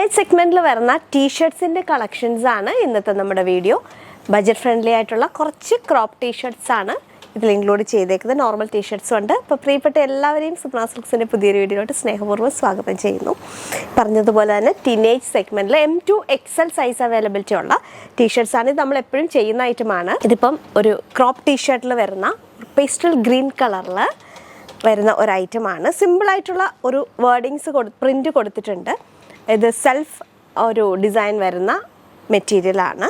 Teenage സെഗ്മെന്റിൽ വരുന്ന ടീഷർട്സിൻ്റെ collections ആണ് ഇന്നത്തെ നമ്മുടെ വീഡിയോ. ബജറ്റ് ഫ്രണ്ട്ലി ആയിട്ടുള്ള കുറച്ച് ക്രോപ്പ് ടീഷർട്സ് ആണ് ഇതിൽ ഇൻക്ലൂഡ് ചെയ്തേക്കുന്നത്. നോർമൽ ടീഷർട്സും ഉണ്ട്. അപ്പോൾ പ്രിയപ്പെട്ട എല്ലാവരെയും സുപ്ന സിൽക്സിൻ്റെ പുതിയൊരു വീഡിയോയിലോട്ട് സ്നേഹപൂർവ്വം സ്വാഗതം ചെയ്യുന്നു. പറഞ്ഞതുപോലെ തന്നെ ടീനേജ് സെഗ്മെന്റിൽ M2 XL സൈസ് അവൈലബിലിറ്റി ഉള്ള ടീഷർട്സ് ആണ്. ഇത് നമ്മൾ എപ്പോഴും ചെയ്യുന്ന ഐറ്റമാണ്. ഇതിപ്പം ഒരു ക്രോപ്പ് ടീഷർട്ടിൽ വരുന്ന പേസ്റ്റൽ ഗ്രീൻ കളറിൽ വരുന്ന ഒരു ഐറ്റമാണ്. സിമ്പിളായിട്ടുള്ള ഒരു വേർഡിങ്സ് പ്രിൻ്റ് കൊടുത്തിട്ടുണ്ട്. ഇത് സെൽഫ് ഒരു ഡിസൈൻ വരുന്ന മെറ്റീരിയലാണ്.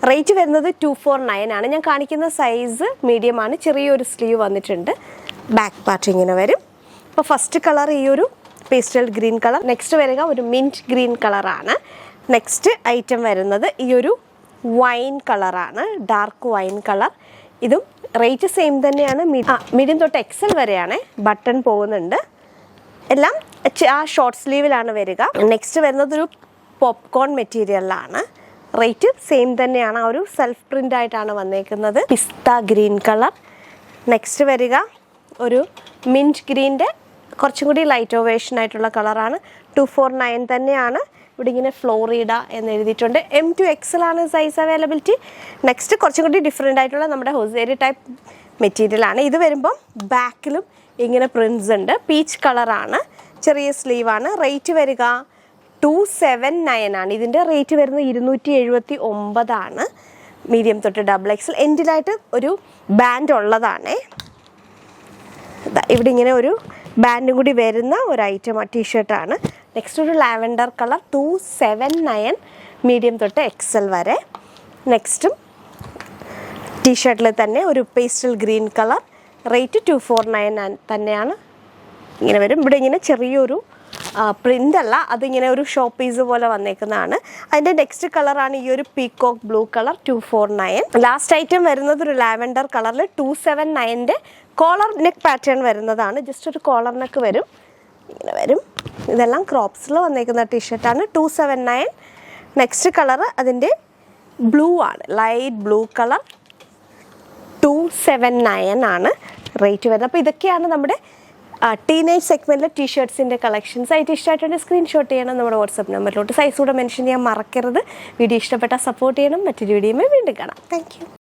റേറ്റ് വരുന്നത് 249 ആണ്. ഞാൻ കാണിക്കുന്ന സൈസ് മീഡിയം ആണ്. ചെറിയൊരു സ്ലീവ് വന്നിട്ടുണ്ട്. ബാക്ക് പാർട്ട് ഇങ്ങനെ വരും. അപ്പോൾ ഫസ്റ്റ് കളർ ഈ ഒരു പേസ്റ്റൽ ഗ്രീൻ കളർ. നെക്സ്റ്റ് വരിക ഒരു മിൻറ്റ് ഗ്രീൻ കളറാണ്. നെക്സ്റ്റ് ഐറ്റം വരുന്നത് ഈ ഒരു വൈൻ കളറാണ്, ഡാർക്ക് വൈൻ കളർ. ഇതും റേറ്റ് സെയിം തന്നെയാണ്. മീഡിയം തൊട്ട് XL വരെയാണ്. ബട്ടൺ പോകുന്നുണ്ട്. എല്ലാം ആ ഷോർട്ട് സ്ലീവിലാണ് വരിക. നെക്സ്റ്റ് വരുന്നത് ഒരു പോപ്കോൺ മെറ്റീരിയലാണ്. റേറ്റ് സെയിം തന്നെയാണ്. ആ ഒരു സെൽഫ് പ്രിൻ്റ് ആയിട്ടാണ് വന്നേക്കുന്നത്. പിസ്ത ഗ്രീൻ കളർ. നെക്സ്റ്റ് വരിക ഒരു മിൻറ്റ് ഗ്രീൻ്റെ കുറച്ചും കൂടി ലൈറ്റ് വേർഷൻ ആയിട്ടുള്ള കളറാണ്. 249 തന്നെയാണ്. ഇവിടെ ഇങ്ങനെ ഫ്ലോറിഡ എന്ന് എഴുതിയിട്ടുണ്ട്. M2 XL ആണ് സൈസ് അവൈലബിലിറ്റി. നെക്സ്റ്റ് കുറച്ചും കൂടി ഡിഫറെൻ്റ് ആയിട്ടുള്ള നമ്മുടെ ഹൊസേരി ടൈപ്പ് മെറ്റീരിയലാണ്. ഇത് വരുമ്പം ബാക്കിലും ഇങ്ങനെ പ്രിൻസ് ഉണ്ട്. പീച്ച് കളറാണ്. ചെറിയ സ്ലീവാണ്. റേറ്റ് വരിക 279 ആണ്. ഇതിൻ്റെ റേറ്റ് വരുന്നത് 279 ആണ്. മീഡിയം തൊട്ട് XL. എൻഡിലായിട്ട് ഒരു ബാൻഡ് ഉള്ളതാണ്. ഇവിടെ ഇങ്ങനെ ഒരു ബാൻഡും കൂടി വരുന്ന ഒരു ഐറ്റം ടീഷർട്ടാണ്. നെക്സ്റ്റ് ഒരു ലാവൻഡർ കളർ. 279 മീഡിയം തൊട്ട് XL വരെ. നെക്സ്റ്റും ടീഷർട്ടിൽ തന്നെ ഒരു പേസ്റ്റൽ ഗ്രീൻ കളർ. റേറ്റ് 249 തന്നെയാണ്. ഇങ്ങനെ വരും. ഇവിടെ ഇങ്ങനെ ചെറിയൊരു പ്രിൻ്റ് അല്ല, അതിങ്ങനെ ഒരു ഷോ പീസ് പോലെ വന്നേക്കുന്നതാണ്. അതിൻ്റെ നെക്സ്റ്റ് കളറാണ് ഈ ഒരു peacock blue colour. 249. Last item വരുന്നത് ഒരു ലാവൻഡർ കളറിൽ 279ൻ്റെ കോളർ നെക്ക് പാറ്റേൺ വരുന്നതാണ്. ജസ്റ്റ് ഒരു കോളർ നെക്ക് വരും. ഇങ്ങനെ വരും. ഇതെല്ലാം ക്രോപ്സിൽ വന്നേക്കുന്ന ടീഷർട്ടാണ്. 279. നെക്സ്റ്റ് കളർ അതിൻ്റെ ബ്ലൂ ആണ്, ലൈറ്റ് ബ്ലൂ കളർ. 279 ആണ് റേറ്റ് വരുന്നത്. അപ്പോൾ ഇതൊക്കെയാണ് നമ്മുടെ ടീനേജ് സെഗ്മെൻറ്റിലെ ടീഷർട്സിൻ്റെ കളക്ഷൻസ്. ആയിട്ട് ഇഷ്ടമായിട്ടുണ്ടെങ്കിൽ സ്ക്രീൻഷോട്ട് ചെയ്യണം. നമ്മുടെ വാട്സപ്പ് നമ്പറിലോട്ട് സൈസ് കൂടെ മെൻഷൻ ചെയ്യാൻ മറക്കരുത്. വീഡിയോ ഇഷ്ടപ്പെട്ടാൽ സപ്പോർട്ട് ചെയ്യണം. മറ്റൊരു വീഡിയോയുമായി വീണ്ടും കാണാം. Thank you.